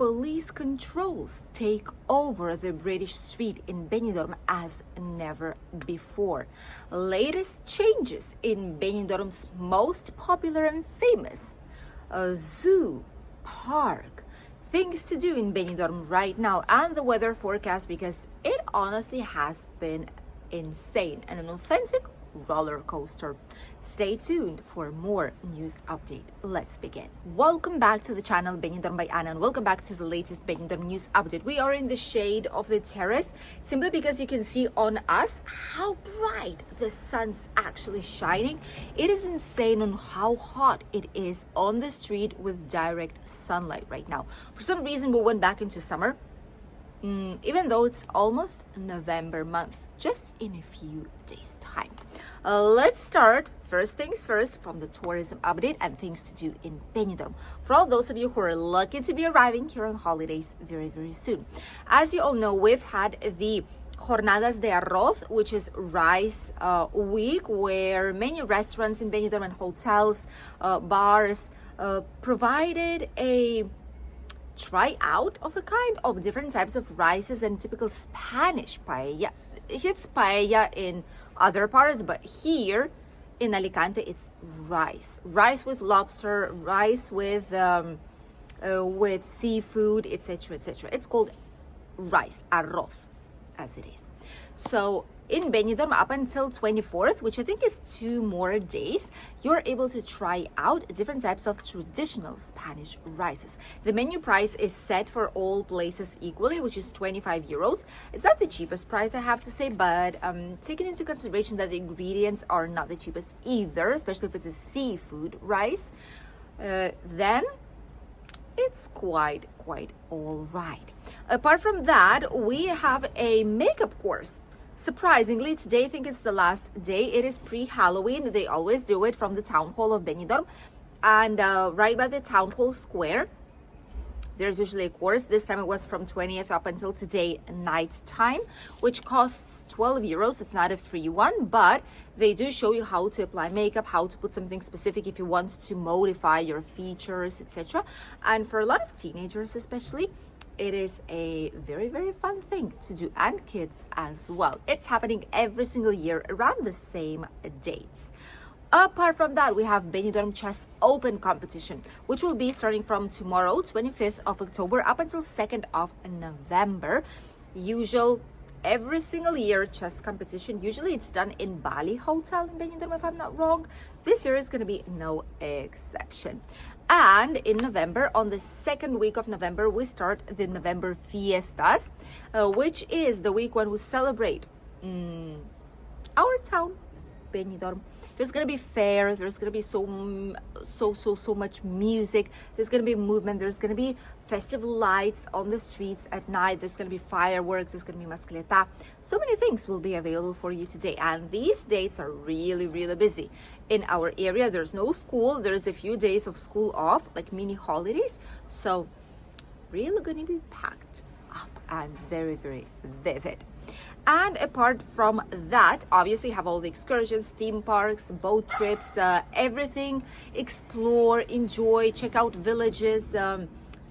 police controls take over the British street in Benidorm as never before. Latest changes in Benidorm's most popular and famous zoo, park, things to do in Benidorm right now, and the weather forecast, because it honestly has been insane and an authentic roller coaster. Stay tuned for more news update. Let's begin. Welcome back to the channel Benidorm by Anna, and welcome back to the latest Benidorm news update. We are in the shade of the terrace simply because you can see on us how bright the sun's actually shining. It is insane on how hot it is on the street with direct sunlight right now. For some reason we went back into summer, even though it's almost November month, just in a few days time. Let's start, first things first, from the tourism update and things to do in Benidorm. For all those of you who are lucky to be arriving here on holidays very, very soon. As you all know, we've had the Jornadas de Arroz, which is rice week, where many restaurants in Benidorm and hotels, bars, provided a tryout of a kind of different types of rices and typical Spanish paella. It's paella in other parts, but here in Alicante it's rice with lobster, rice with seafood, etc., etc. It's called rice, arroz, as it is. So in Benidorm, up until 24th, which I think is 2 more days, you're able to try out different types of traditional Spanish rices. The menu price is set for all places equally, which is 25 euros. It's not the cheapest price, I have to say, but taking into consideration that the ingredients are not the cheapest either, especially if it's a seafood rice, then it's quite all right. Apart from that, we have a makeup course. Surprisingly, today I think it's the last day. It is pre-Halloween. They always do it from the town hall of Benidorm, and right by the town hall square there's usually a course. This time it was from 20th up until today night time, which costs 12 euros. It's not a free one, but they do show you how to apply makeup, how to put something specific if you want to modify your features, etc. And for a lot of teenagers especially, it is a very, very fun thing to do, and kids as well. It's happening every single year around the same dates. Apart from that, we have Benidorm Chess Open competition, which will be starting from tomorrow, 25th of October, up until 2nd of November. Usual every single year chess competition. Usually it's done in Bali Hotel in Benidorm, if I'm not wrong. This year is going to be no exception. And in November, on the 2nd week of November, we start the November Fiestas, which is the week when we celebrate our town, Benidorm. There's gonna be fair. There's gonna be so much music. There's gonna be movement. There's gonna be festive lights on the streets at night. There's gonna be fireworks. There's gonna be mascleta. So many things will be available for you today, and these dates are really, really busy. In our area, there's no school. There's a few days of school off, like mini holidays. So really gonna be packed up and very, very vivid. And apart from that, obviously have all the excursions, theme parks, boat trips, everything. Explore, enjoy, check out villages,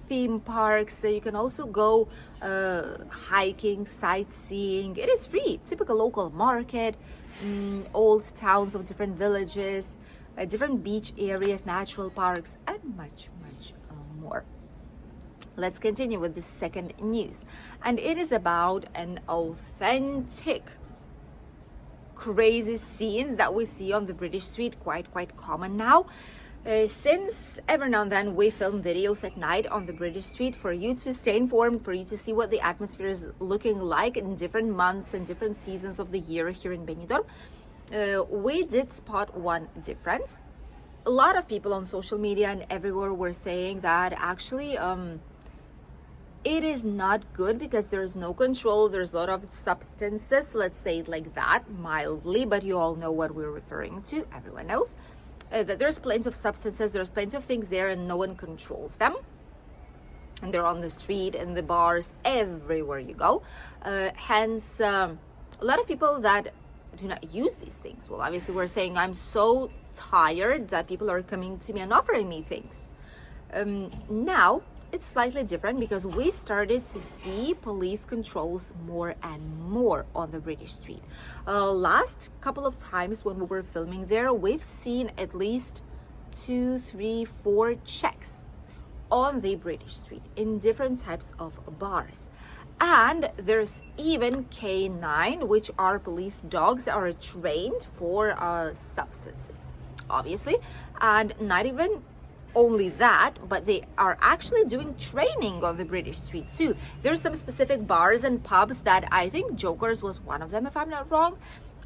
theme parks. You can also go hiking, sightseeing. It is free. Typical local market, old towns of different villages, different beach areas, natural parks, and much more. Let's continue with the second news, and it is about an authentic crazy scenes that we see on the British street, quite common now. Since every now and then we film videos at night on the British street for you to stay informed, for you to see what the atmosphere is looking like in different months and different seasons of the year here in Benidorm, we did spot one difference. A lot of people on social media and everywhere were saying that actually it is not good because there's no control. There's a lot of substances, let's say it like that, mildly, but you all know what we're referring to. Everyone knows that there's plenty of substances, there's plenty of things there, and no one controls them. And they're on the street, in the bars, everywhere you go. Hence, a lot of people that do not use these things. Well, obviously, we're saying I'm so tired that people are coming to me and offering me things. Now, it's slightly different because we started to see police controls more and more on the British street. Last couple of times when we were filming there, we've seen at least 2, 3, 4 checks on the British street in different types of bars. And there's even K9, which are police dogs that are trained for substances, obviously. And not even only that, but they are actually doing training on the British street too. There's some specific bars and pubs that I think Joker's was one of them, if I'm not wrong.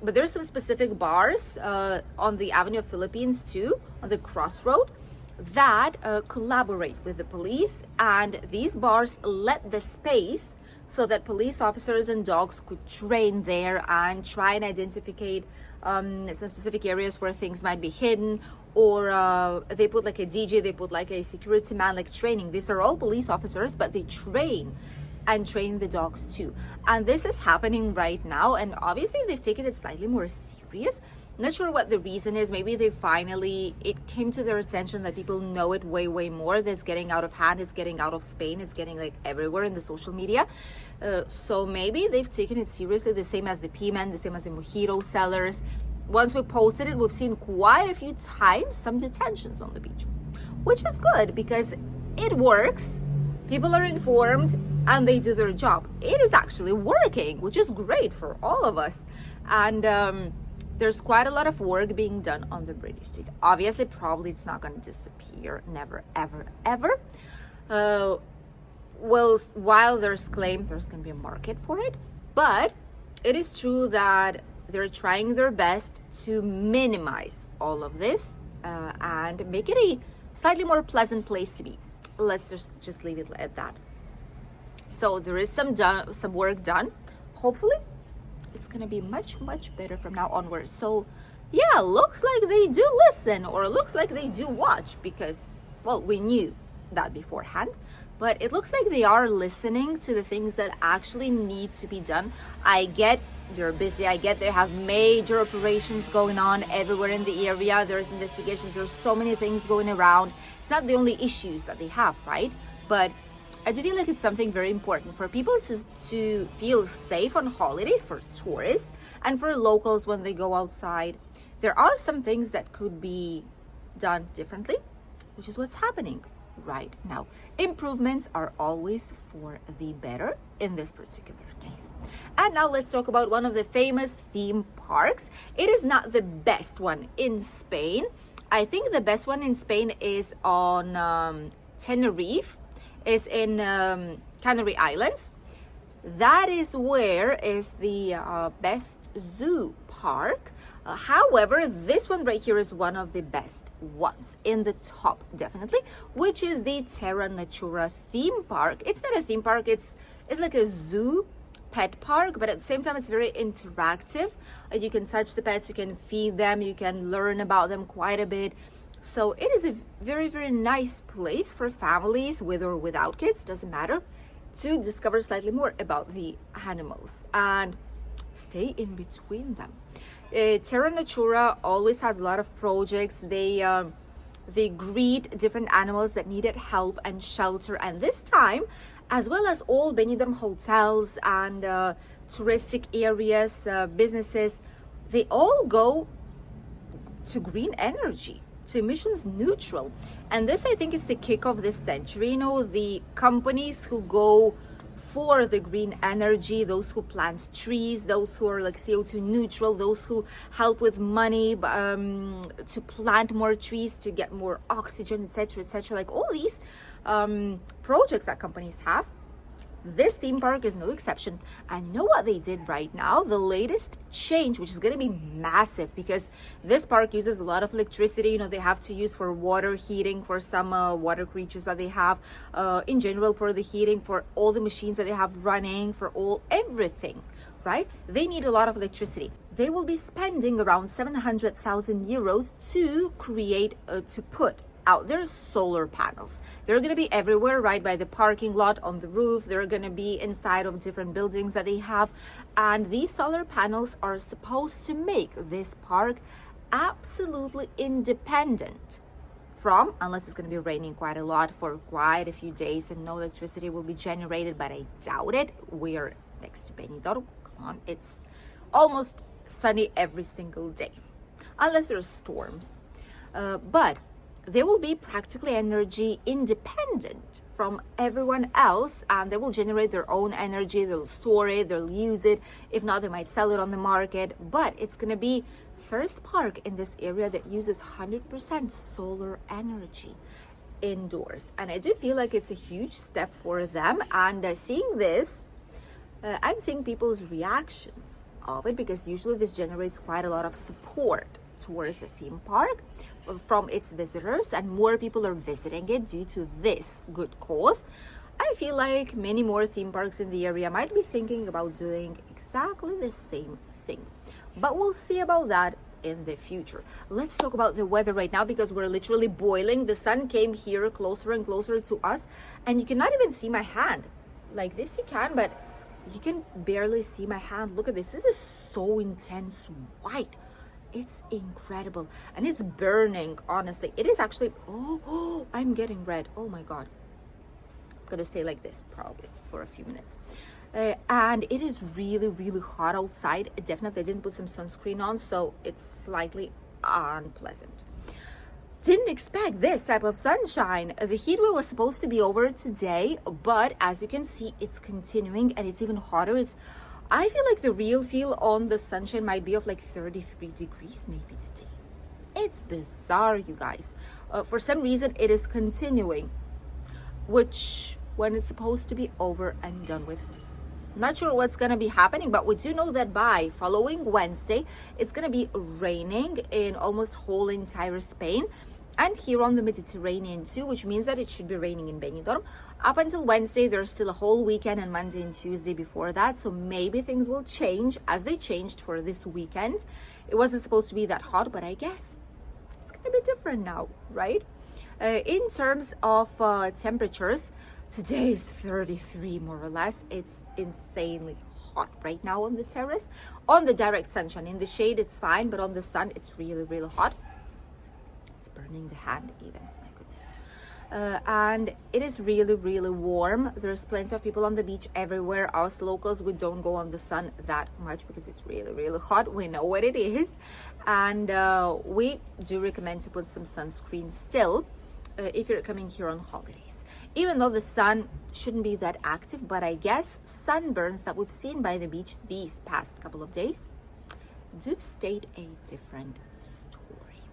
But there's some specific bars on the Avenue of Philippines too, on the crossroad, that collaborate with the police. And these bars let the space so that police officers and dogs could train there and try and identify some specific areas where things might be hidden, or they put like a DJ, they put like a security man, like training. These are all police officers, but they train the dogs too. And this is happening right now, and obviously they've taken it slightly more serious. Not sure what the reason is. Maybe it came to their attention that people know it way more. That's getting out of hand. It's getting out of Spain. It's getting like everywhere in the social media. So maybe they've taken it seriously, the same as the P-men, the same as the mojito sellers. Once we posted it, we've seen quite a few times some detentions on the beach, which is good because it works. People are informed and they do their job. It is actually working, which is great for all of us. And there's quite a lot of work being done on the British street. Obviously, probably it's not going to disappear. Never, ever. Well, while there's claim there's going to be a market for it, but it is true that they're trying their best to minimize all of this and make it a slightly more pleasant place to be. Let's just leave it at that. So there is some work done. Hopefully it's going to be much better from now onwards. So yeah, looks like they do listen, or looks like they do watch, because, well, we knew that beforehand, but it looks like they are listening to the things that actually need to be done. I get they're busy. I get they have major operations going on everywhere in the area. There's investigations. There's so many things going around. It's not the only issues that they have, right? But I do feel like it's something very important for people to feel safe on holidays, for tourists and for locals when they go outside. There are some things that could be done differently, which is what's happening right now. Improvements are always for the better in this particular case. And now let's talk about one of the famous theme parks. It is not the best one in Spain. I think the best one in Spain is on Tenerife, is in Canary Islands. That is where is the best zoo park. However, this one right here is one of the best ones, in the top definitely, which is the Terra Natura theme park. It's not a theme park, it's like a zoo pet park, but at the same time it's very interactive. You can touch the pets, you can feed them, you can learn about them quite a bit. So it is a very nice place for families with or without kids, doesn't matter, to discover slightly more about the animals and stay in between them. Terra Natura always has a lot of projects. They greet different animals that needed help and shelter, and this time, as well as all Benidorm hotels and touristic areas, businesses, they all go to green energy, to emissions neutral. And this, I think, is the kick of this century. You know, the companies who go for the green energy, those who plant trees, those who are like CO2 neutral, those who help with money to plant more trees, to get more oxygen, etc., like all these projects that companies have. This theme park is no exception. And you know what they did right now? The latest change, which is going to be massive, because this park uses a lot of electricity. You know, they have to use for water heating, for some water creatures that they have, in general, for the heating, for all the machines that they have running, for everything, right? They need a lot of electricity. They will be spending around 700,000 euros to create, to put out their solar panels. They're going to be everywhere, right by the parking lot, on the roof. They're going to be inside of different buildings that they have, and these solar panels are supposed to make this park absolutely independent from, unless it's going to be raining quite a lot for quite a few days and no electricity will be generated, but I doubt it. We're next to Benidorm. Come on, it's almost sunny every single day, unless there's storms. But they will be practically energy independent from everyone else, and they will generate their own energy. They'll store it, they'll use it. If not, they might sell it on the market. But it's going to be first park in this area that uses 100% solar energy indoors, and I do feel like it's a huge step for them. And seeing this and seeing people's reactions of it, because usually this generates quite a lot of support towards the theme park from its visitors, and more people are visiting it due to this good cause. I feel like many more theme parks in the area might be thinking about doing exactly the same thing, but we'll see about that in the future. Let's talk about the weather right now, because we're literally boiling. The sun came here closer and closer to us, and you cannot even see my hand. Like this you can, but you can barely see my hand. Look at this. This is so intense white. It's incredible, and it's burning. Honestly, it is actually, oh, I'm getting red. Oh my god, I'm gonna stay like this probably for a few minutes. And it is really hot outside. Definitely I didn't put some sunscreen on, so it's slightly unpleasant. Didn't expect this type of sunshine. The heat wave was supposed to be over today, but as you can see, it's continuing and it's even hotter. I feel like the real feel on the sunshine might be of like 33 degrees maybe today. It's bizarre, you guys. For some reason, it is continuing, which when it's supposed to be over and done with. Not sure what's going to be happening, but we do know that by following Wednesday, it's going to be raining in almost whole entire Spain and here on the Mediterranean too, which means that it should be raining in Benidorm. Up until Wednesday, there's still a whole weekend and Monday and Tuesday before that. So maybe things will change as they changed for this weekend. It wasn't supposed to be that hot, but I guess it's going to be different now, right? In terms of temperatures, today is 33 more or less. It's insanely hot right now on the terrace. On the direct sunshine, in the shade it's fine, but on the sun it's really hot. It's burning the hand even, my goodness. And it is really warm. There's plenty of people on the beach everywhere. Us locals, we don't go on the sun that much because it's really hot. We know what it is, and we do recommend to put some sunscreen still if you're coming here on holidays. Even though the sun shouldn't be that active, but I guess sunburns that we've seen by the beach these past couple of days do state a different story.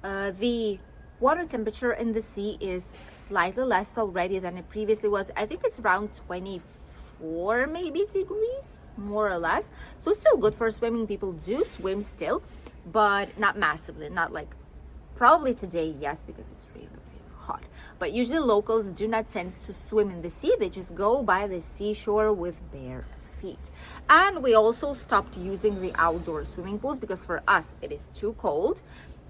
The water temperature in the sea is slightly less already than it previously was. I think it's around 24 maybe degrees, more or less. So it's still good for swimming. People do swim still, but not massively, not like probably today, yes, because it's really hot. But usually locals do not tend to swim in the sea. They just go by the seashore with bare feet. And we also stopped using the outdoor swimming pools because for us it is too cold,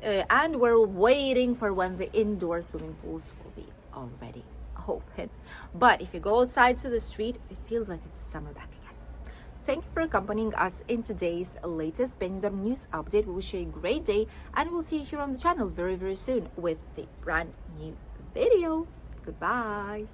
and we're waiting for when the indoor swimming pools will be already open. But if you go outside to the street, it feels like it's summer back again. Thank you for accompanying us in today's latest Benidorm news update. We wish you a great day, and we'll see you here on the channel very soon with the brand new video. Goodbye.